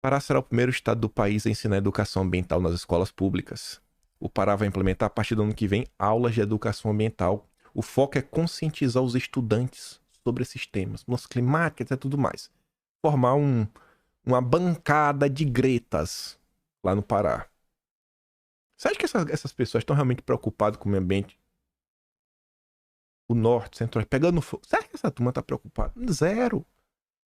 Pará será o primeiro estado do país a ensinar educação ambiental nas escolas públicas. O Pará vai implementar a partir do ano que vem aulas de educação ambiental. O foco é conscientizar os estudantes sobre esses temas, mudanças climáticas e tudo mais. Formar uma bancada de gretas lá no Pará. Você acha que essas pessoas estão realmente preocupadas com o meio ambiente? O norte, centro, pegando fogo. Será que essa turma está preocupada? Zero.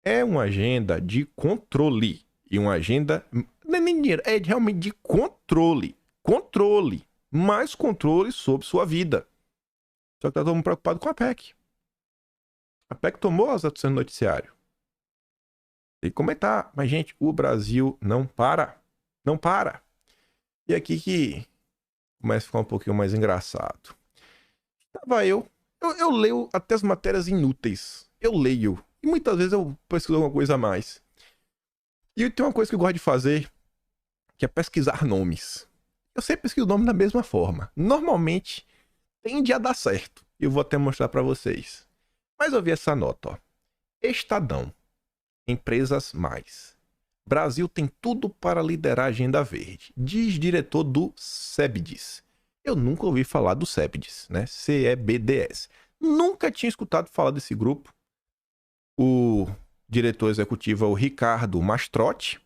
É uma agenda de controle. E uma agenda. Não é nem dinheiro, é realmente de controle. Controle. Mais controle sobre sua vida. Só que tá todo mundo preocupado com a PEC. A PEC tomou as ações no noticiário. Tem que comentar. Mas, gente, o Brasil não para. Não para. E aqui que começa a ficar um pouquinho mais engraçado. Tava eu leio até as matérias inúteis. Eu leio. E muitas vezes eu pesquiso alguma coisa a mais. E tem uma coisa que eu gosto de fazer, que é pesquisar nomes. Eu sempre pesquiso o nome da mesma forma. Normalmente, tende a dar certo. E eu vou até mostrar pra vocês. Mas eu vi essa nota, ó. Estadão. Empresas mais. Brasil tem tudo para liderar a agenda verde. Diz diretor do CEBDES. Eu nunca ouvi falar do CEBDES, né? CEBDS. Nunca tinha escutado falar desse grupo. O diretor executivo é o Ricardo Mastrotti.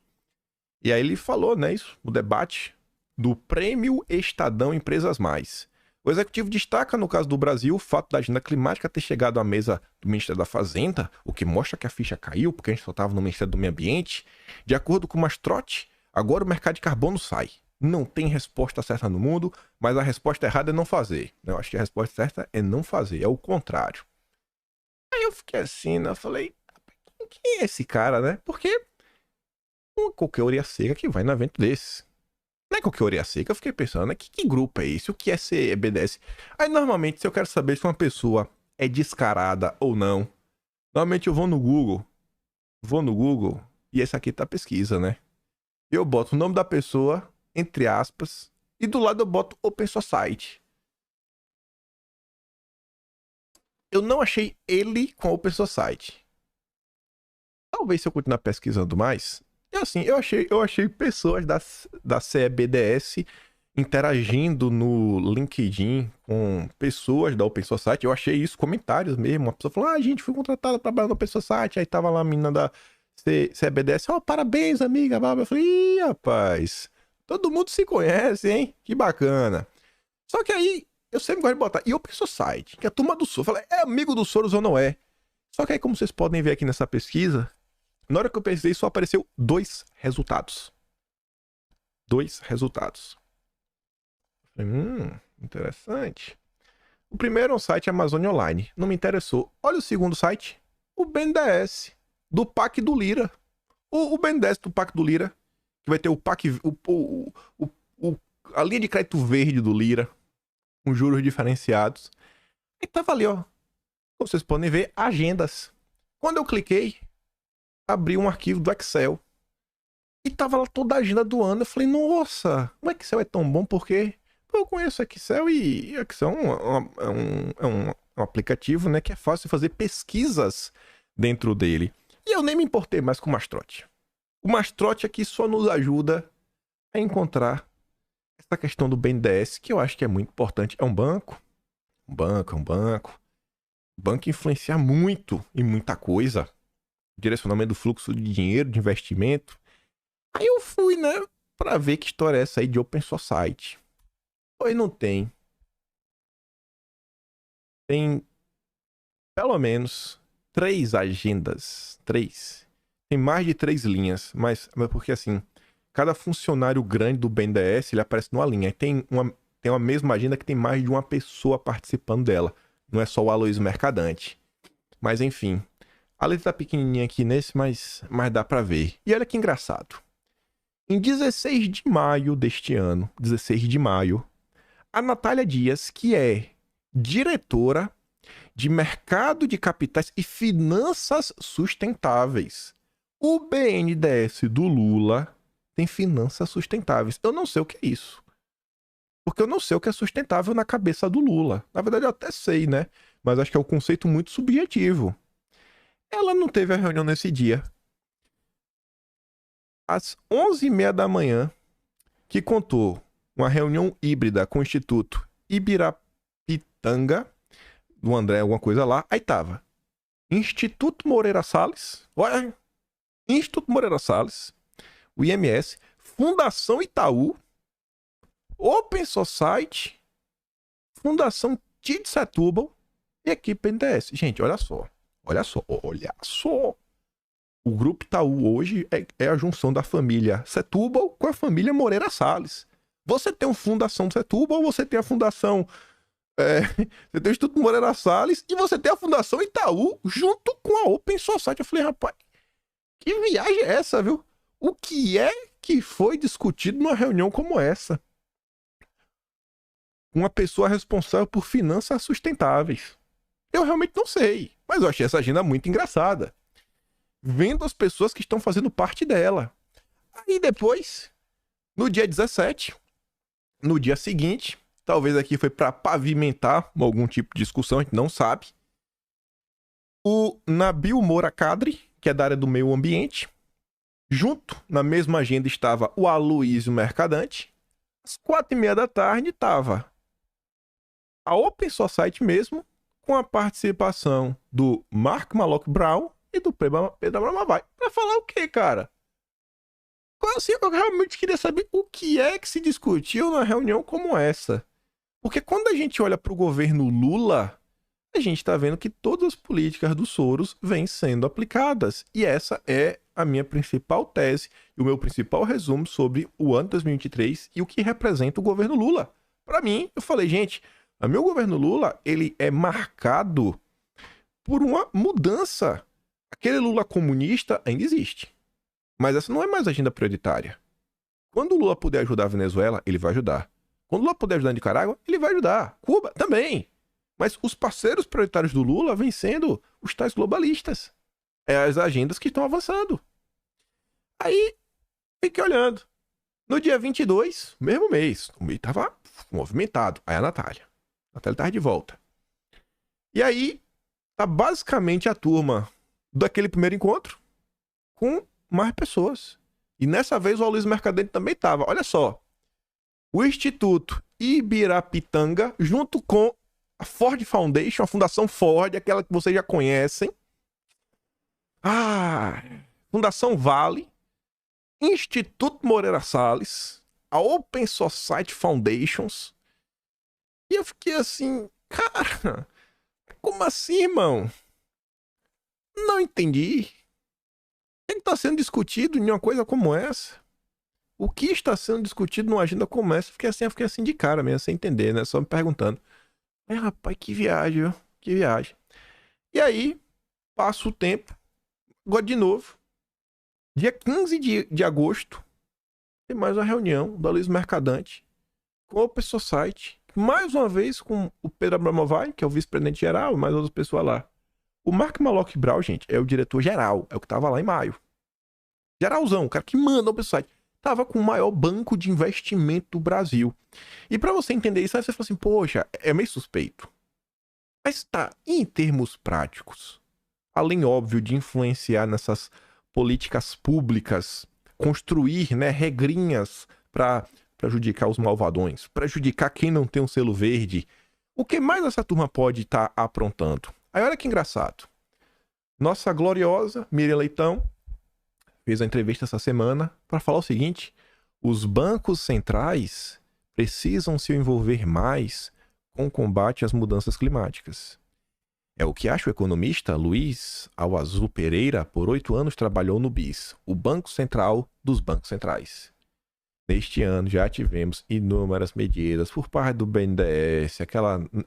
E aí ele falou, né, isso, o debate do Prêmio Estadão Empresas Mais. O executivo destaca, no caso do Brasil, o fato da agenda climática ter chegado à mesa do Ministério da Fazenda, o que mostra que a ficha caiu, porque a gente só estava no Ministério do Meio Ambiente. De acordo com o Mastrotti, agora o mercado de carbono sai. Não tem resposta certa no mundo, mas a resposta errada é não fazer. Eu acho que a resposta certa é não fazer, é o contrário. Aí eu fiquei assim, né? Eu falei, quem é esse cara, né? Porque não é qualquer orelha seca que vai no evento desse. Não é qualquer orelha seca, eu fiquei pensando, né? Que grupo é esse? O que é CBDS? Aí, normalmente, se eu quero saber se uma pessoa é descarada ou não, normalmente eu vou no Google, e esse aqui tá a pesquisa, né? Eu boto o nome da pessoa, entre aspas, e do lado eu boto Open Society. Eu não achei ele com a Open Society. Talvez se eu continuar pesquisando mais, eu achei pessoas da CBDS interagindo no LinkedIn com pessoas da Open Society. Eu achei isso, comentários mesmo. Uma pessoa falou, gente, fui contratada para trabalhar na Open Society. Aí tava lá a menina da CBDS, parabéns, amiga. Eu falei, ih, rapaz, todo mundo se conhece, hein? Que bacana. Só que aí, eu sempre gosto de botar, e Open Society, que é a turma do Soros. Eu falei, é amigo do Soros ou não é? Só que aí, como vocês podem ver aqui nessa pesquisa, na hora que eu pesquisei, só apareceu 2 resultados. 2 resultados. Interessante. O primeiro é um site Amazônia Online. Não me interessou. Olha o segundo site. O BNDES. Do PAC do Lira. O BNDES do PAC do Lira. Que vai ter o PAC... a linha de crédito verde do Lira. Com juros diferenciados. E tava ali, ó. Como vocês podem ver, agendas. Quando eu cliquei, abri um arquivo do Excel. E tava lá toda a agenda do ano. Eu falei, nossa, o Excel é tão bom porque eu conheço Excel e Excel é um aplicativo, né, que é fácil fazer pesquisas dentro dele. E eu nem me importei mais com o Mastrotti. O Mastrotti aqui só nos ajuda a encontrar essa questão do BNDES, que eu acho que é muito importante. É um banco. Um banco, é um banco. O banco influencia muito em muita coisa. Direcionamento do fluxo de dinheiro, de investimento. Aí eu fui, né, pra ver que história é essa aí de Open Society. Pois não tem. Tem pelo menos 3 agendas. 3. Tem mais de 3 linhas. Mas porque assim, cada funcionário grande do BNDES, ele aparece numa linha. Aí tem uma mesma agenda que tem mais de uma pessoa participando dela. Não é só o Aloysio Mercadante. Mas enfim. A letra tá pequenininha aqui nesse, mas dá pra ver. E olha que engraçado. Em 16 de maio deste ano, 16 de maio, a Natália Dias, que é diretora de Mercado de Capitais e Finanças Sustentáveis. O BNDES do Lula tem finanças sustentáveis. Eu não sei o que é isso. Porque eu não sei o que é sustentável na cabeça do Lula. Na verdade, eu até sei, né? Mas acho que é um conceito muito subjetivo. Ela não teve a reunião nesse dia. às 11h30 da manhã, que contou uma reunião híbrida com o Instituto Ibirapitanga, do André, alguma coisa lá. Aí tava Instituto Moreira Salles, olha, Instituto Moreira Salles, o IMS, Fundação Itaú, Open Society, Fundação TID Setúbal e equipe NDS. Gente, olha só. O Grupo Itaú hoje é a junção da família Setúbal com a família Moreira Salles. Você tem a Fundação Setúbal, você tem a Fundação... você tem o Instituto Moreira Salles e você tem a Fundação Itaú junto com a Open Society. Eu falei, rapaz, que viagem é essa, viu? O que é que foi discutido numa reunião como essa? Uma pessoa responsável por finanças sustentáveis. Eu realmente não sei, mas eu achei essa agenda muito engraçada. Vendo as pessoas que estão fazendo parte dela. Aí depois, no dia 17, no dia seguinte, talvez aqui foi para pavimentar algum tipo de discussão, a gente não sabe. O Nabil Moura Kadri, que é da área do meio ambiente, junto, na mesma agenda, estava o Aloysio Mercadante. Às 4h30 da tarde estava a Open Society mesmo, com a participação do Mark Malloch Brown e do Pedro Bramavai. Pra falar o quê, cara? Assim, eu realmente queria saber o que é que se discutiu numa reunião como essa. Porque quando a gente olha pro governo Lula, a gente tá vendo que todas as políticas do Soros vêm sendo aplicadas. E essa é a minha principal tese e o meu principal resumo sobre o ano 2023 e o que representa o governo Lula. Pra mim, eu falei, gente, o meu governo Lula, ele é marcado por uma mudança. Aquele Lula comunista ainda existe. Mas essa não é mais a agenda prioritária. Quando o Lula puder ajudar a Venezuela, ele vai ajudar. Quando o Lula puder ajudar a Nicarágua, ele vai ajudar. Cuba também. Mas os parceiros prioritários do Lula vêm sendo os tais globalistas. É as agendas que estão avançando. Aí, fiquei olhando. No dia 22, mesmo mês, o mês estava movimentado. Aí a Natália estava de volta. E aí, tá basicamente a turma daquele primeiro encontro com mais pessoas. E nessa vez o Aloysio Mercadante também estava. Olha só. O Instituto Ibirapitanga, junto com a Ford Foundation, a Fundação Ford, aquela que vocês já conhecem. Fundação Vale, Instituto Moreira Salles, a Open Society Foundations. E eu fiquei assim, cara, como assim, irmão? Não entendi. O que está sendo discutido em uma coisa como essa? O que está sendo discutido numa agenda como essa? Fiquei assim de cara mesmo, sem entender, né? Só me perguntando. Rapaz, que viagem, viu? Que viagem. E aí, passa o tempo. Agora de novo. Dia 15 de agosto, tem mais uma reunião do Aloysio Mercadante com a Open Society. Mais uma vez com o Pedro Bramavai, que é o vice-presidente geral, e mais outras pessoas lá. O Mark Malloch Brown, gente, é o diretor geral. É o que tava lá em maio. Geralzão, o cara que manda o pessoal. Tava com o maior banco de investimento do Brasil. E pra você entender isso, aí você fala assim, poxa, é meio suspeito. Mas tá, em termos práticos, além, óbvio, de influenciar nessas políticas públicas, construir, né, regrinhas pra prejudicar os malvadões, prejudicar quem não tem um selo verde, o que mais essa turma pode estar aprontando? Aí olha que engraçado. Nossa gloriosa Miriam Leitão fez a entrevista essa semana para falar o seguinte: os bancos centrais precisam se envolver mais com o combate às mudanças climáticas. É o que acha o economista Luiz Alazul Pereira, por 8 anos trabalhou no BIS, o Banco Central dos Bancos Centrais. Neste ano já tivemos inúmeras medidas por parte do BNDES,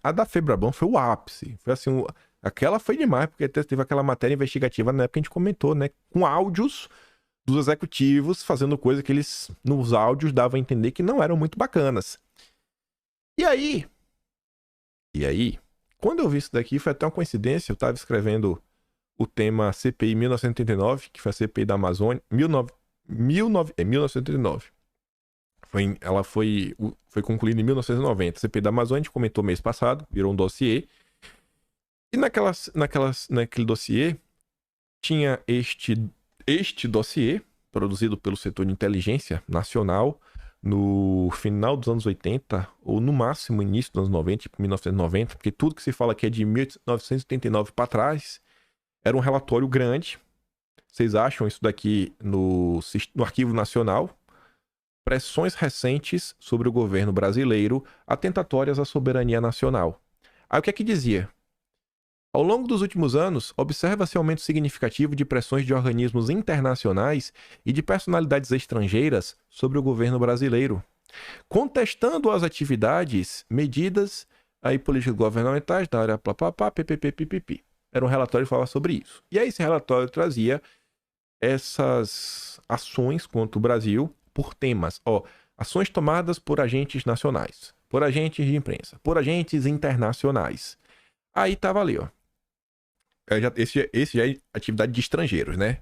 a da Febraban foi o ápice, foi assim, aquela foi demais, porque teve aquela matéria investigativa na época que a gente comentou, né, com áudios dos executivos fazendo coisa que eles, nos áudios, davam a entender que não eram muito bacanas. E aí, quando eu vi isso daqui, foi até uma coincidência, eu estava escrevendo o tema CPI 1989, que foi a CPI da Amazônia, 1989. Ela foi concluída em 1990. A CPI da Amazônia, a gente comentou mês passado, virou um dossiê. E naquele dossiê, tinha este dossiê, produzido pelo setor de inteligência nacional no final dos anos 80, ou no máximo início dos anos 90, tipo 1990, porque tudo que se fala aqui é de 1989 para trás. Era um relatório grande. Vocês acham isso daqui no Arquivo Nacional? Pressões recentes sobre o governo brasileiro atentatórias à soberania nacional. Aí o que é que dizia? Ao longo dos últimos anos, observa-se aumento significativo de pressões de organismos internacionais e de personalidades estrangeiras sobre o governo brasileiro, contestando as atividades, medidas e políticas governamentais da área PPP. Era um relatório que falava sobre isso. E aí esse relatório trazia essas ações contra o Brasil por temas. Ações tomadas por agentes nacionais, por agentes de imprensa, por agentes internacionais. Aí tava ali, ó. Esse já é atividade de estrangeiros, né?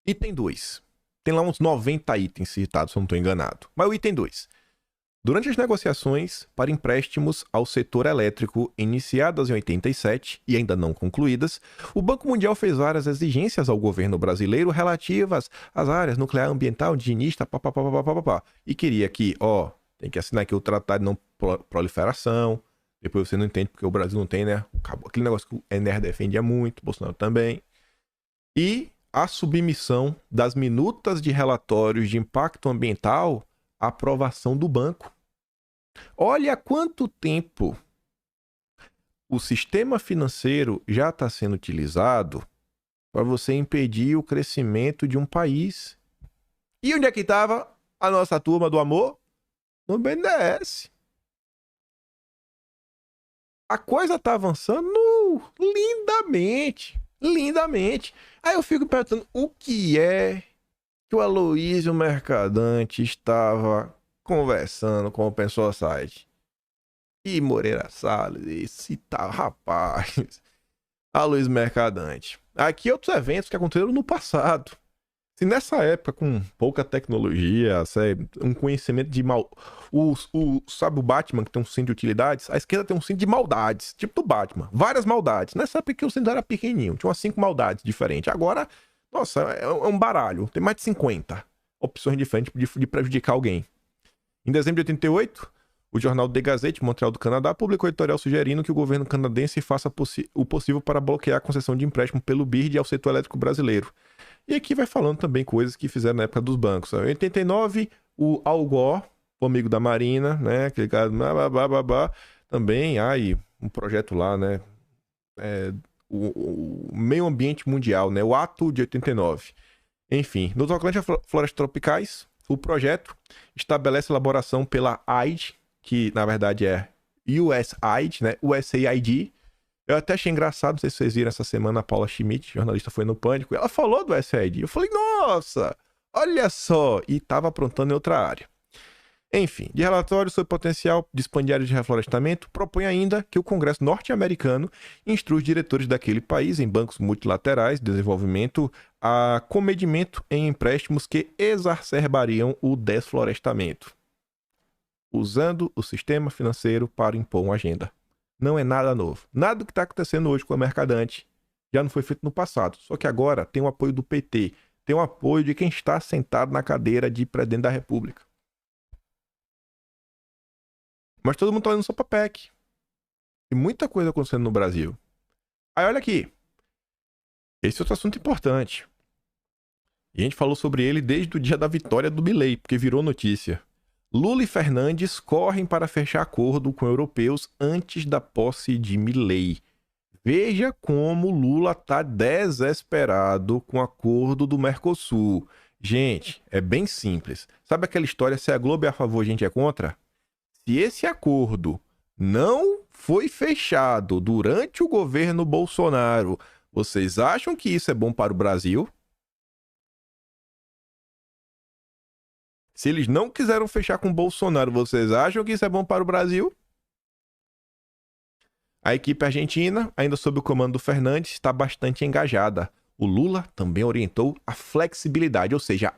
Item 2. Tem lá uns 90 itens citados, se eu não estou enganado. Mas o item 2. Durante as negociações para empréstimos ao setor elétrico iniciadas em 87 e ainda não concluídas, o Banco Mundial fez várias exigências ao governo brasileiro relativas às áreas nuclear, ambiental, indigenista, e queria que, tem que assinar aqui o Tratado de Não Proliferação. Depois você não entende porque o Brasil não tem, né? Aquele negócio que o NR defendia muito, Bolsonaro também. E a submissão das minutas de relatórios de impacto ambiental à aprovação do banco. Olha há quanto tempo o sistema financeiro já está sendo utilizado para você impedir o crescimento de um país. E onde é que estava a nossa turma do amor? No BNDES. A coisa tá avançando lindamente. Lindamente. Aí eu fico perguntando o que é que o Aloysio Mercadante estava conversando com o Open Society. E Moreira Salles, esse tal rapaz. Aloysio Mercadante. Aqui outros eventos que aconteceram no passado. Se nessa época, com pouca tecnologia, um conhecimento de mal... sabe o Batman, que tem um cinto de utilidades? A esquerda tem um cinto de maldades, tipo do Batman. Várias maldades. Nessa época que o cinto era pequenininho, tinha umas 5 maldades diferentes. Agora, nossa, é um baralho. Tem mais de 50 opções diferentes de prejudicar alguém. Em dezembro de 88, o jornal The Gazette, Montreal do Canadá, publicou editorial sugerindo que o governo canadense faça o possível para bloquear a concessão de empréstimo pelo BIRD ao setor elétrico brasileiro. E aqui vai falando também coisas que fizeram na época dos bancos. Em 89, o Al Gore, o amigo da Marina, né? Aquele cara, também, um projeto lá, né? O meio ambiente mundial, né? O Ato de 89. Enfim, no tocante a florestas tropicais, o projeto estabelece elaboração pela AID, que na verdade é USAID, né? USAID. Eu até achei engraçado, não sei se vocês viram essa semana, a Paula Schmidt, jornalista, foi no Pânico, e ela falou do USAID. Eu falei, nossa, olha só, e estava aprontando em outra área. Enfim, de relatório sobre potencial de expandir áreas de reflorestamento, propõe ainda que o Congresso norte-americano instrua os diretores daquele país em bancos multilaterais de desenvolvimento a comedimento em empréstimos que exacerbariam o desflorestamento, usando o sistema financeiro para impor uma agenda. Não é nada novo. Nada do que está acontecendo hoje com a Mercadante já não foi feito no passado. Só que agora tem o apoio do PT, tem o apoio de quem está sentado na cadeira de presidente da República. Mas todo mundo está olhando só para a PEC. Tem muita coisa acontecendo no Brasil. Aí olha aqui. Esse é outro assunto importante. E a gente falou sobre ele desde o dia da vitória do Milei, porque virou notícia. Lula e Fernandes correm para fechar acordo com europeus antes da posse de Milei. Veja como Lula está desesperado com o acordo do Mercosul. Gente, é bem simples. Sabe aquela história, se a Globo é a favor, a gente é contra? Se esse acordo não foi fechado durante o governo Bolsonaro, vocês acham que isso é bom para o Brasil? Se eles não quiseram fechar com o Bolsonaro, vocês acham que isso é bom para o Brasil? A equipe argentina, ainda sob o comando do Fernandes, está bastante engajada. O Lula também orientou a flexibilidade, ou seja,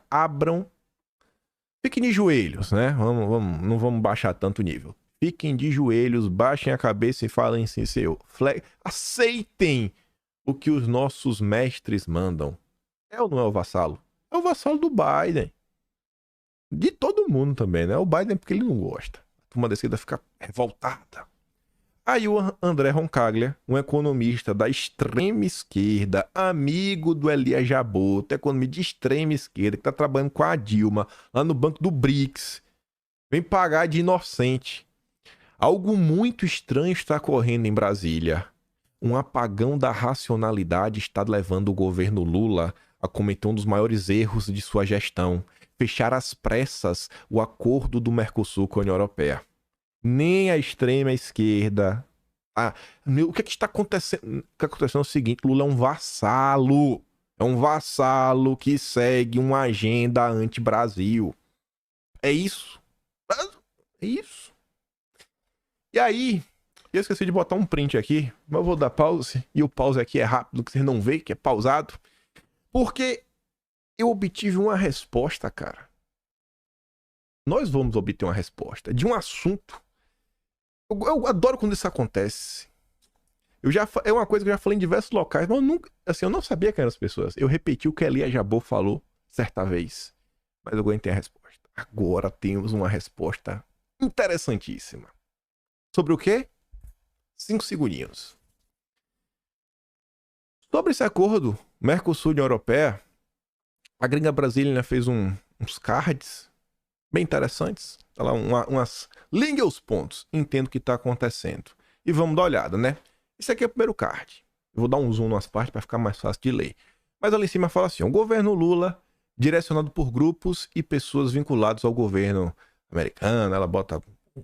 fiquem de joelhos, né? Não vamos baixar tanto o nível. Fiquem de joelhos, baixem a cabeça e falem assim, aceitem o que os nossos mestres mandam. É ou não é o vassalo? É o vassalo do Biden. De todo mundo também, né? O Biden porque ele não gosta. A turma da esquerda fica revoltada. Aí o André Roncaglia, um economista da extrema esquerda, amigo do Elias Jabbour, economista de extrema esquerda, que tá trabalhando com a Dilma, lá no banco do BRICS, vem pagar de inocente. Algo muito estranho está ocorrendo em Brasília. Um apagão da racionalidade está levando o governo Lula a cometer um dos maiores erros de sua gestão: fechar às pressas o acordo do Mercosul com a União Europeia. Nem a extrema esquerda. O que está acontecendo? O que está acontecendo é o seguinte: Lula é um vassalo. É um vassalo que segue uma agenda anti-Brasil. É isso. É isso. E aí, eu esqueci de botar um print aqui, mas eu vou dar pause. E o pause aqui é rápido, que vocês não veem, que é pausado. Porque eu obtive uma resposta, cara. Nós vamos obter uma resposta de um assunto. Eu adoro quando isso acontece. É uma coisa que eu já falei em diversos locais, mas eu não sabia quem eram as pessoas. Eu repeti o que Elias Jabbour falou certa vez. Mas eu aguentei a resposta. Agora temos uma resposta interessantíssima. Sobre o quê? 5 segundinhos. Sobre esse acordo Mercosul-União Europeia, a gringa brasileira fez uns cards bem interessantes. Tá lá, umas ligue os pontos. Entendo o que está acontecendo. E vamos dar uma olhada, né? Esse aqui é o primeiro card. Eu vou dar um zoom nas partes para ficar mais fácil de ler. Mas ali em cima fala assim: o governo Lula, direcionado por grupos e pessoas vinculados ao governo americano, ela bota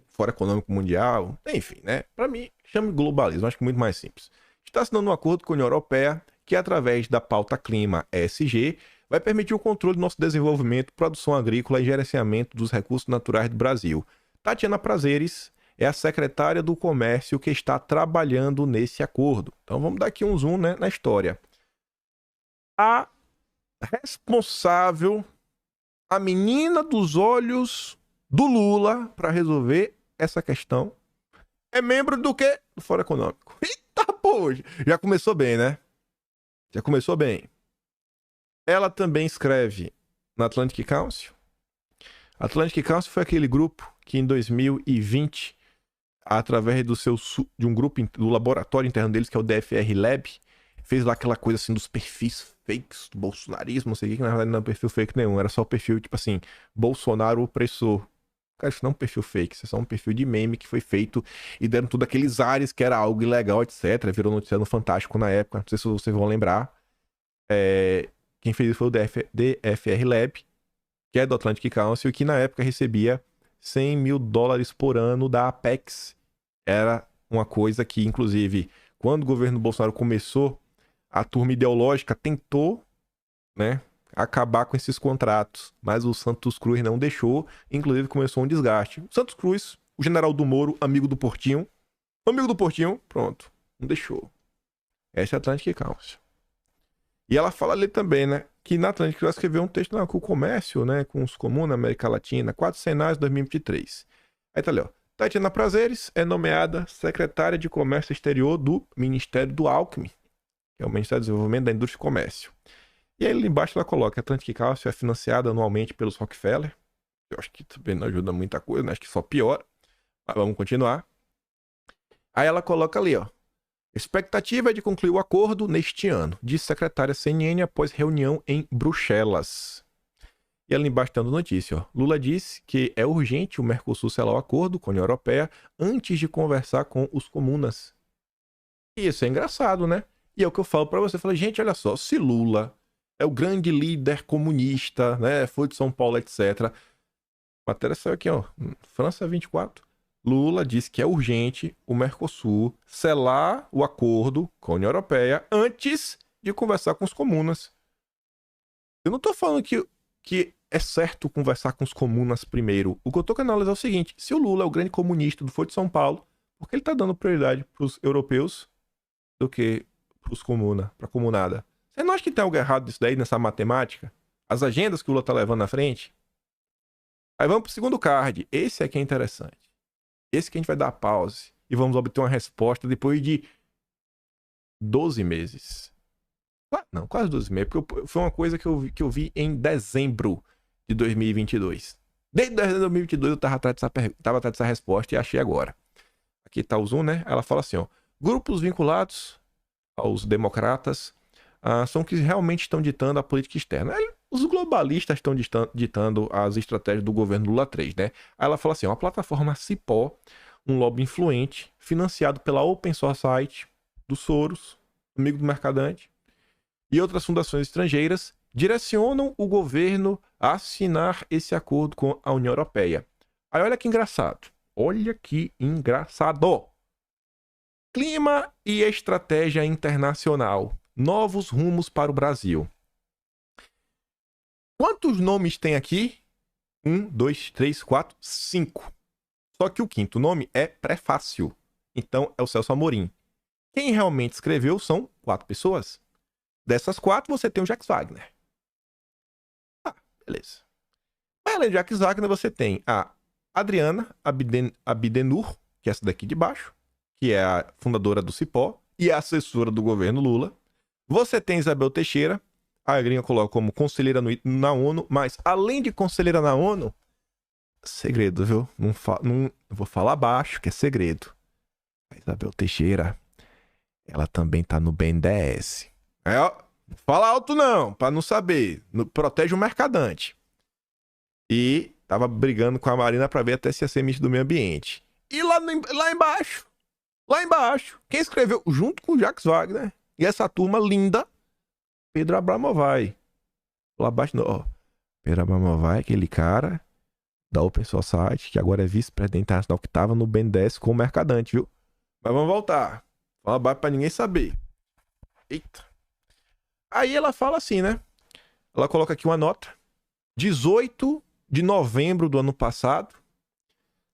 Fórum Econômico Mundial, enfim, né? Para mim, chama de globalismo, acho que muito mais simples. Está assinando um acordo com a União Europeia que, através da pauta Clima ESG, vai permitir o controle do nosso desenvolvimento, produção agrícola e gerenciamento dos recursos naturais do Brasil. Tatiana Prazeres é a secretária do Comércio que está trabalhando nesse acordo. Então vamos dar aqui um zoom, né, na história. A responsável, a menina dos olhos do Lula para resolver essa questão é membro do quê? Do Fórum Econômico. Eita, pô! Já começou bem, né? Já começou bem. Ela também escreve na Atlantic Council. A Atlantic Council foi aquele grupo que em 2020, através de um grupo do laboratório interno deles, que é o DFR Lab, fez lá aquela coisa assim dos perfis fakes do bolsonarismo, não sei o que na verdade não é perfil fake nenhum, era só o perfil tipo assim, Bolsonaro opressor. Cara, isso não é um perfil fake, isso é só um perfil de meme que foi feito e deram tudo aqueles ares que era algo ilegal, etc. Virou notícia no Fantástico na época, não sei se vocês vão lembrar. Quem fez isso foi o DFR Lab, que é do Atlantic Council, que na época recebia $100 mil por ano da Apex. Era uma coisa que, inclusive, quando o governo Bolsonaro começou, a turma ideológica tentou, né, acabar com esses contratos, mas o Santos Cruz não deixou, inclusive começou um desgaste. O Santos Cruz, o general do Moro, amigo do Portinho, pronto, não deixou. Essa é a Atlantic Council. E ela fala ali também, né, que na Atlantic ela escreveu um texto com o comércio, né, com os comuns na América Latina, 4 cenais 2023. Aí tá ali, ó. Tatiana Prazeres é nomeada secretária de Comércio Exterior do Ministério do Alckmin, que é o Ministério do Desenvolvimento da Indústria e Comércio. E aí ali embaixo ela coloca que a Atlantic Council é financiada anualmente pelos Rockefeller. Eu acho que também não ajuda muita coisa, né? Acho que só piora. Mas vamos continuar. Aí ela coloca ali, ó. Expectativa é de concluir o acordo neste ano, disse secretária CNN após reunião em Bruxelas. E ali embaixo dando notícia, ó. Lula disse que é urgente o Mercosul selar o acordo com a União Europeia antes de conversar com os comunas. E isso é engraçado, né? E é o que eu falo pra você. Eu falo, gente, olha só, se Lula é o grande líder comunista, né? Foi de São Paulo, etc. A matéria saiu aqui, ó. França 24. Lula disse que é urgente o Mercosul selar o acordo com a União Europeia antes de conversar com os comunas. Eu não tô falando que é certo conversar com os comunas primeiro. O que eu tô querendo analisar é o seguinte: se o Lula é o grande comunista do Foro de São Paulo, por que ele tá dando prioridade pros europeus do que pros comuna, pra comunada? Você não acha que tem algo errado disso daí, nessa matemática? As agendas que o Lula tá levando na frente? Aí vamos pro segundo card. Esse aqui é interessante. Esse que a gente vai dar pause e vamos obter uma resposta depois de 12 meses. Não, quase 2,5, porque foi uma coisa que eu vi em dezembro de 2022. Desde dezembro de 2022 eu tava atrás dessa resposta e achei agora. Aqui tá o zoom, né? Ela fala assim, ó. Grupos vinculados aos democratas são que realmente estão ditando a política externa. Aí, os globalistas estão ditando as estratégias do governo Lula 3, né? Aí ela fala assim, ó, a plataforma Cipó, um lobby influente, financiado pela Open Society, do Soros, amigo do Mercadante, e outras fundações estrangeiras, direcionam o governo a assinar esse acordo com a União Europeia. Aí olha que engraçado. Olha que engraçado. Clima e estratégia internacional. Novos rumos para o Brasil. Quantos nomes tem aqui? 1, 2, 3, 4, 5. Só que o quinto nome é prefácio. Então é o Celso Amorim. Quem realmente escreveu são 4 pessoas. Dessas 4, você tem o Jacques Wagner. Beleza. Mas além de Jacques Wagner, você tem a Adriana Abdenur, que é essa daqui de baixo, que é a fundadora do Cipó e é assessora do governo Lula. Você tem Isabel Teixeira, a gringa coloca como conselheira na ONU, mas além de conselheira na ONU, segredo, viu? Não vou falar baixo, que é segredo. A Isabel Teixeira, ela também tá no BNDES. Não fala alto não, pra não saber. Protege o mercadante. E tava brigando com a Marina pra ver até se ia ser ministro do meio ambiente. E lá embaixo, quem escreveu junto com o Jacques Wagner e essa turma linda, Pedro Abramovay. Lá abaixo, ó. Pedro Abramovay, aquele cara da Open Society, que agora é vice-presidente internacional, que tava no BNDES com o mercadante, viu? Mas vamos voltar. Fala baixo pra ninguém saber. Eita. Aí ela fala assim, né? Ela coloca aqui uma nota. 18 de novembro do ano passado.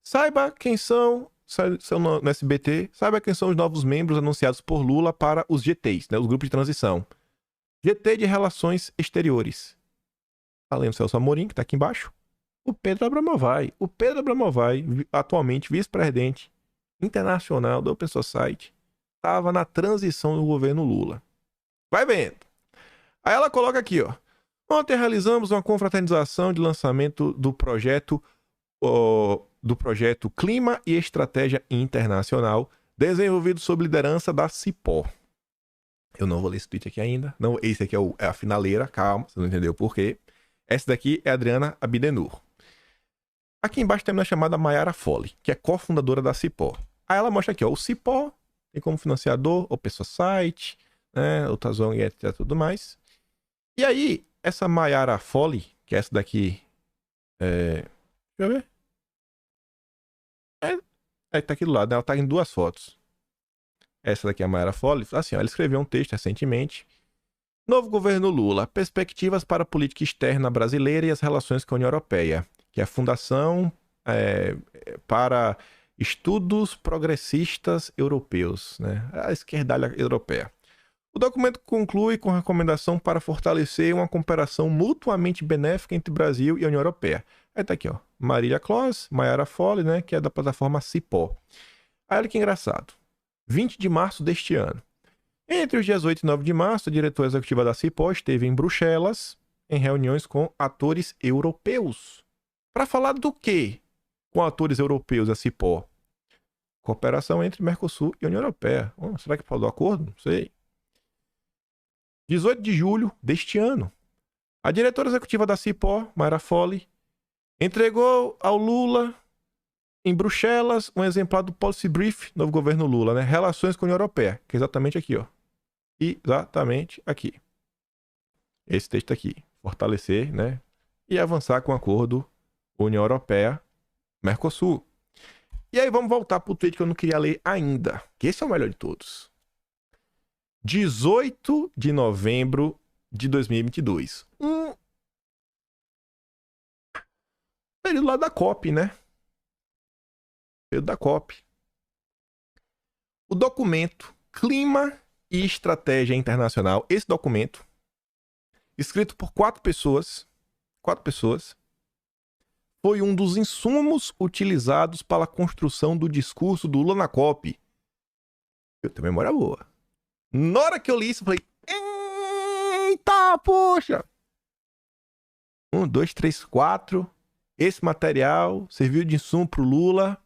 Saiba quem são no SBT, saiba quem são os novos membros anunciados por Lula para os GTs, né? Os grupos de transição. GT de Relações Exteriores. Além do Celso Amorim, que tá aqui embaixo. O Pedro Abramovay. O Pedro Abramovay, atualmente vice-presidente internacional da Open Society, estava na transição do governo Lula. Vai vendo. Aí ela coloca aqui, ó. Ontem realizamos uma confraternização de lançamento do projeto Clima e Estratégia Internacional, desenvolvido sob liderança da Cipó. Eu não vou ler esse tweet aqui ainda. Não, esse aqui é a finaleira, calma, você não entendeu por quê. Essa daqui é a Adriana Abdenur. Aqui embaixo tem uma chamada Mayara Folli, que é cofundadora da Cipó. Aí ela mostra aqui, ó, o Cipó tem como financiador o Site, né, o Tazong e etc, tudo mais. E aí, essa Mayara Folli, que é essa daqui, deixa eu ver. Tá aqui do lado, né? Ela tá em 2 fotos. Essa daqui é a Mayara Folli. Assim, ó, ela escreveu um texto recentemente. Novo governo Lula, perspectivas para a política externa brasileira e as relações com a União Europeia, que é a Fundação para Estudos Progressistas Europeus, né? A esquerdalha europeia. O documento conclui com recomendação para fortalecer uma cooperação mutuamente benéfica entre Brasil e a União Europeia. Aí tá aqui, ó. Marília Clós, Mayara Folli, né? Que é da plataforma Cipó. Aí olha que engraçado. 20 de março deste ano. Entre os dias 8 e 9 de março, a diretora executiva da Cipó esteve em Bruxelas, em reuniões com atores europeus. Para falar do quê? Com atores europeus, a Cipó. Cooperação entre Mercosul e a União Europeia. Será que falou do acordo? Não sei. 18 de julho deste ano. A diretora executiva da Cipó, Mayara Folli, entregou ao Lula, em Bruxelas, um exemplar do Policy Brief, novo governo Lula, né? Relações com a União Europeia, que é exatamente aqui, ó. Exatamente aqui. Esse texto aqui. Fortalecer, né? E avançar com o acordo União Europeia-Mercosul. E aí vamos voltar pro tweet que eu não queria ler ainda, que esse é o melhor de todos. 18 de novembro de 2022. Período lá da COP, né? Período da COP. O documento Clima e Estratégia Internacional, esse documento, escrito por 4 pessoas, foi um dos insumos utilizados para a construção do discurso do Lula na COP. Eu tenho memória boa. Na hora que eu li isso, eu falei... poxa. 1, 2, 3, 4. Esse material serviu de insumo pro Lula.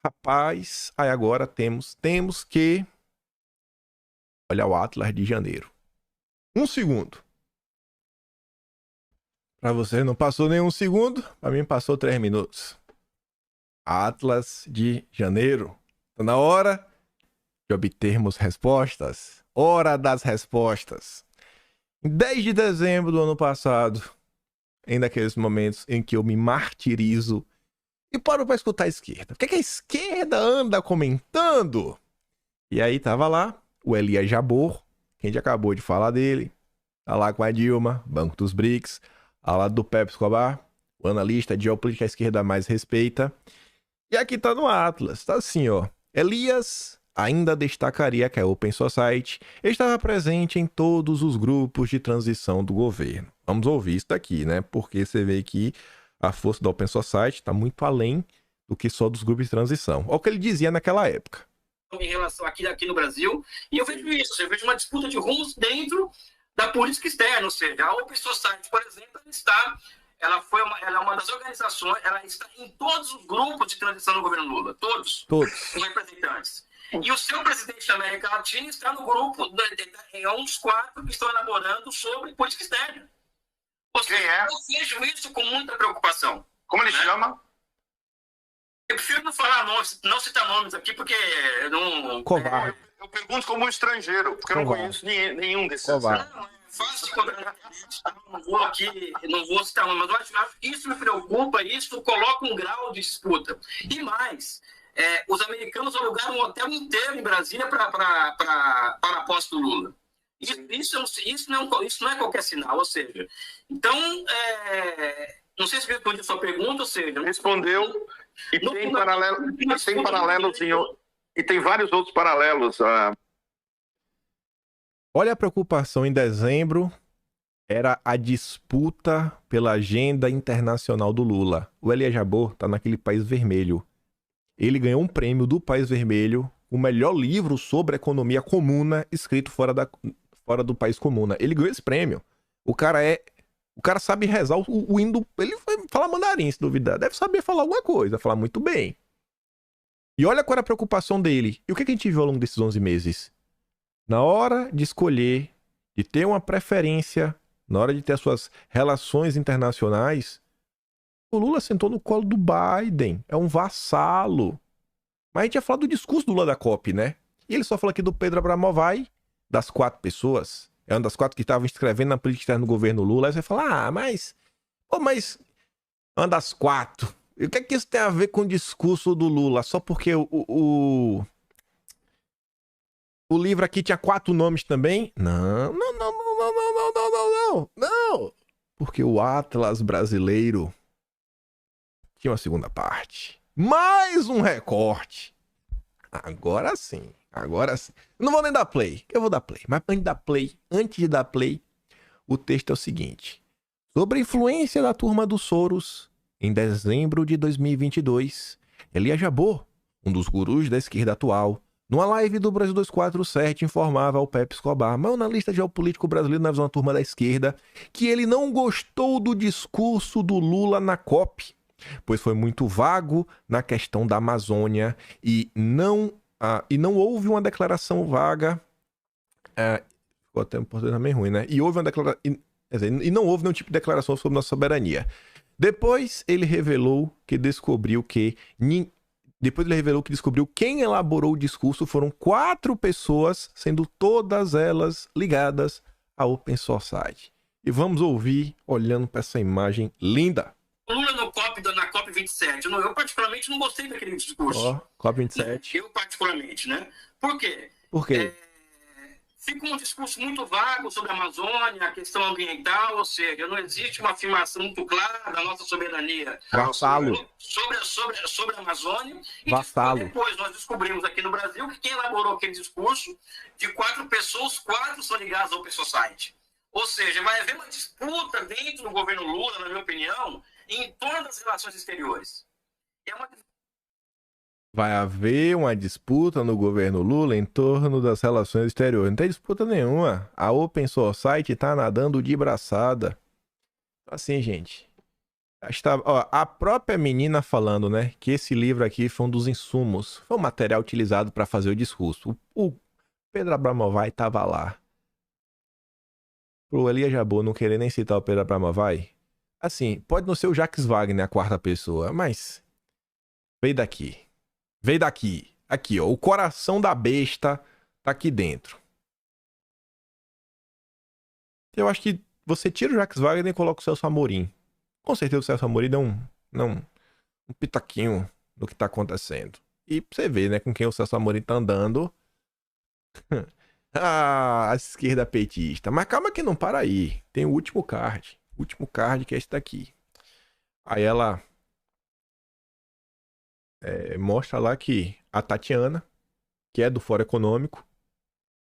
Rapaz, aí agora temos que olhar o Atlas de janeiro. 1 segundo. Pra você não passou nenhum segundo, pra mim passou 3 minutos. Atlas de janeiro. Tá na hora de obtermos respostas. Hora das respostas. Em 10 de dezembro do ano passado, em daqueles momentos em que eu me martirizo e paro pra escutar a esquerda. O que, que a esquerda anda comentando? E aí tava lá o Elias Jabbour, que a gente acabou de falar dele. Tá lá com a Dilma, Banco dos BRICS. Ao lado do Pepe Escobar, o analista de geopolítica à esquerda mais respeita. E aqui tá no Atlas, tá assim, ó. Elias ainda destacaria que a Open Society estava presente em todos os grupos de transição do governo. Vamos ouvir isso daqui, né? Porque você vê que a força da Open Society está muito além do que só dos grupos de transição. Olha o que ele dizia naquela época. Em relação aqui no Brasil, e eu vejo isso, eu vejo uma disputa de rumos dentro da política externa, ou seja, a Open Society, por exemplo, ela é uma das organizações, ela está em todos os grupos de transição do governo Lula, todos os representantes. E o seu presidente da América Latina está no grupo, é um dos 4 que estão elaborando sobre política externa. Ou seja, eu vejo isso com muita preocupação. Como ele chama? Eu prefiro não falar nomes, não citar nomes aqui, porque eu não... Covarde. Eu pergunto como um estrangeiro, porque eu não conheço nenhum desses. Covarde. Não, é fácil de encontrar. Não vou citar nome, mas eu acho que isso me preocupa, isso coloca um grau de disputa. E mais, os americanos alugaram um hotel inteiro em Brasília para a posse do Lula. Isso não é qualquer sinal, ou seja... Então, não sei se respondi a sua pergunta, ou seja... Respondeu, e tem paralelos e tem vários outros paralelos. Olha a preocupação em dezembro, era a disputa pela agenda internacional do Lula. O Elias Jabbour está naquele país vermelho. Ele ganhou um prêmio do País Vermelho, o melhor livro sobre economia comuna escrito fora do país comuna. Ele ganhou esse prêmio. O cara sabe rezar o hino. Ele fala mandarim, se duvidar. Deve saber falar alguma coisa, falar muito bem. E olha qual era a preocupação dele. E o que a gente viu ao longo desses 11 meses? Na hora de escolher, de ter uma preferência, na hora de ter as suas relações internacionais, o Lula sentou no colo do Biden. É um vassalo. Mas a gente ia falar do discurso do Lula da COP, né? E ele só falou aqui do Pedro Abramovay, das 4 pessoas. É uma das 4 que estavam escrevendo na política externa do governo Lula. Aí você fala, mas uma das 4. E o que é que isso tem a ver com o discurso do Lula? Só porque o livro aqui tinha 4 nomes também? Não. Porque o Atlas brasileiro tinha uma segunda parte. Mais um recorte. Agora sim. Não vou nem dar play. Eu vou dar play. Mas antes de dar play, o texto é o seguinte. Sobre a influência da turma dos Soros, em dezembro de 2022, Elias Jabbour, um dos gurus da esquerda atual, numa live do Brasil 247, informava ao Pepe Escobar, maior analista geopolítico brasileiro na visão da turma da esquerda, que ele não gostou do discurso do Lula na COP, pois foi muito vago na questão da Amazônia e não houve uma declaração vaga. Ficou até um português meio ruim, né? E não houve nenhum tipo de declaração sobre nossa soberania. Depois ele revelou que descobriu quem elaborou o discurso foram 4 pessoas, sendo todas elas ligadas à Open Society. E vamos ouvir, olhando para essa imagem linda. Lula na COP27. Eu particularmente não gostei daquele discurso. COP27. Eu particularmente, né? Por quê? Por quê? Fica um discurso muito vago sobre a Amazônia, a questão ambiental, ou seja, não existe uma afirmação muito clara da nossa soberania Vassalo. sobre a Amazônia. E Vassalo. depois nós descobrimos aqui no Brasil que quem elaborou aquele discurso, de 4 pessoas, 4 são ligadas ao Open Society. Ou seja, vai haver uma disputa dentro do governo Lula, na minha opinião, em torno das relações exteriores. Vai haver uma disputa no governo Lula em torno das relações exteriores. Não tem disputa nenhuma. A Open Society tá nadando de braçada. Assim, gente. Ó, a própria menina falando, né, que esse livro aqui foi um dos insumos. Foi o material utilizado para fazer o discurso. O Pedro Abramovay tava lá. Pro Elia Jabbour não querer nem citar o Pedro Abramovay. Assim, pode não ser o Jacques Wagner a quarta pessoa, mas... Veio daqui. Veio daqui. Aqui, ó. O coração da besta tá aqui dentro. Eu acho que você tira o Jacques Wagner e coloca o Celso Amorim. Com certeza o Celso Amorim dá um pitaquinho do que tá acontecendo. E pra você ver, né, com quem o Celso Amorim tá andando. A esquerda petista. Mas calma que não para aí. Tem o último card. O último card que é esse daqui. Aí ela... mostra lá que a Tatiana, que é do Fórum Econômico,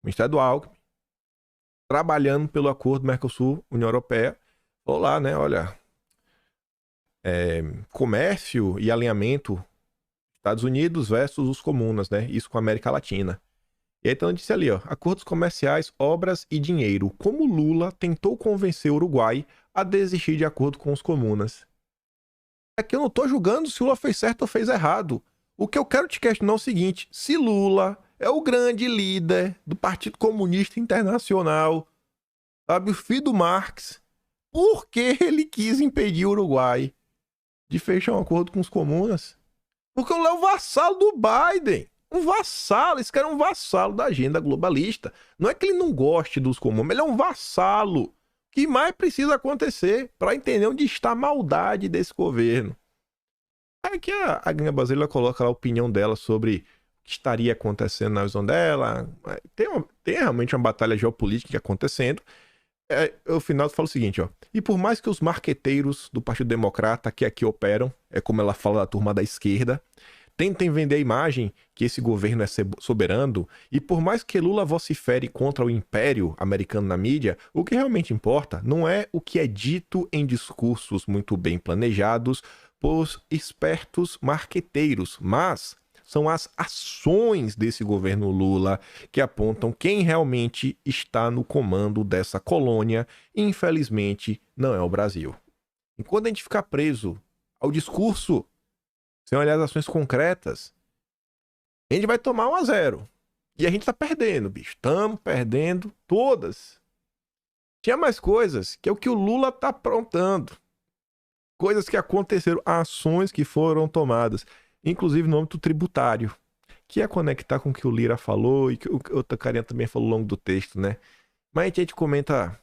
Ministério do Alckmin, trabalhando pelo acordo Mercosul-União Europeia, falou lá, né, olha, comércio e alinhamento Estados Unidos versus os comunas, né, isso com a América Latina. E aí então disse ali, ó, acordos comerciais, obras e dinheiro, como Lula tentou convencer o Uruguai a desistir de acordo com os comunas. É que eu não tô julgando se Lula fez certo ou fez errado. O que eu quero te questionar é o seguinte: se Lula é o grande líder do Partido Comunista Internacional, sabe, o filho do Marx, por que ele quis impedir o Uruguai de fechar um acordo com os comunas? Porque o Lula é o vassalo do Biden. Um vassalo, esse cara é um vassalo da agenda globalista. Não é que ele não goste dos comuns, mas ele é um vassalo. O que mais precisa acontecer para entender onde está a maldade desse governo? Aqui a Gringa Brasileira coloca lá a opinião dela sobre o que estaria acontecendo na visão dela. Tem realmente uma batalha geopolítica acontecendo. No final fala o seguinte, ó. E por mais que os marqueteiros do Partido Democrata que aqui operam, é como ela fala da turma da esquerda, tentem vender a imagem que esse governo é soberano, e por mais que Lula vocifere contra o império americano na mídia, o que realmente importa não é o que é dito em discursos muito bem planejados por espertos marqueteiros, mas são as ações desse governo Lula que apontam quem realmente está no comando dessa colônia, e infelizmente não é o Brasil. Enquanto a gente ficar preso ao discurso, sem olhar as ações concretas, a gente vai tomar 1-0. E a gente tá perdendo, bicho. Estamos perdendo todas. Tinha mais coisas, que é o que o Lula tá aprontando. Coisas que aconteceram, ações que foram tomadas, inclusive no âmbito tributário, que é conectar com o que o Lira falou e que o outra carinha também falou ao longo do texto, né? Mas a gente comenta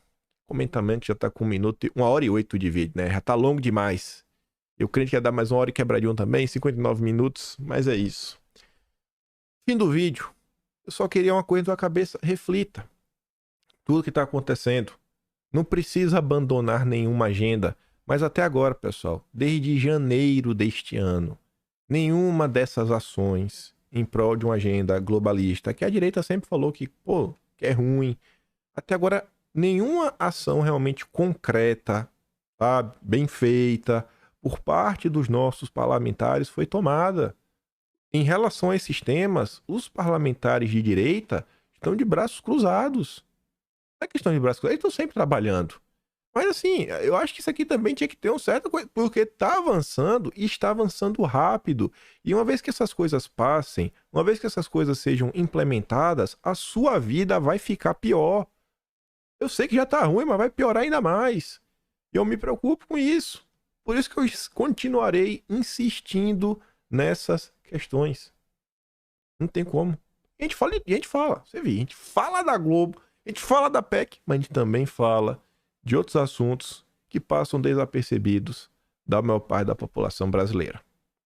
mesmo, que já tá com 1h08 de vídeo, né? Já tá longo demais. Eu creio que ia dar mais 1 hora e quebradinho também, 59 minutos, mas é isso. Fim do vídeo. Eu só queria uma coisa na tua cabeça, reflita. Tudo que tá acontecendo. Não precisa abandonar nenhuma agenda, mas até agora, pessoal, desde janeiro deste ano, nenhuma dessas ações em prol de uma agenda globalista, que a direita sempre falou que é ruim, até agora nenhuma ação realmente concreta, sabe, bem feita, por parte dos nossos parlamentares foi tomada. Em relação a esses temas, os parlamentares de direita estão de braços cruzados. Não é questão de braços cruzados, eles estão sempre trabalhando. Mas assim, eu acho que isso aqui também tinha que ter um certo coisa, porque está avançando e está avançando rápido. E uma vez que essas coisas passem, uma vez que essas coisas sejam implementadas, a sua vida vai ficar pior. Eu sei que já está ruim, mas vai piorar ainda mais. E eu me preocupo com isso. Por isso que eu continuarei insistindo nessas questões. Não tem como. A gente fala, você viu, a gente fala da Globo, a gente fala da PEC, mas a gente também fala de outros assuntos que passam desapercebidos da maior parte da população brasileira.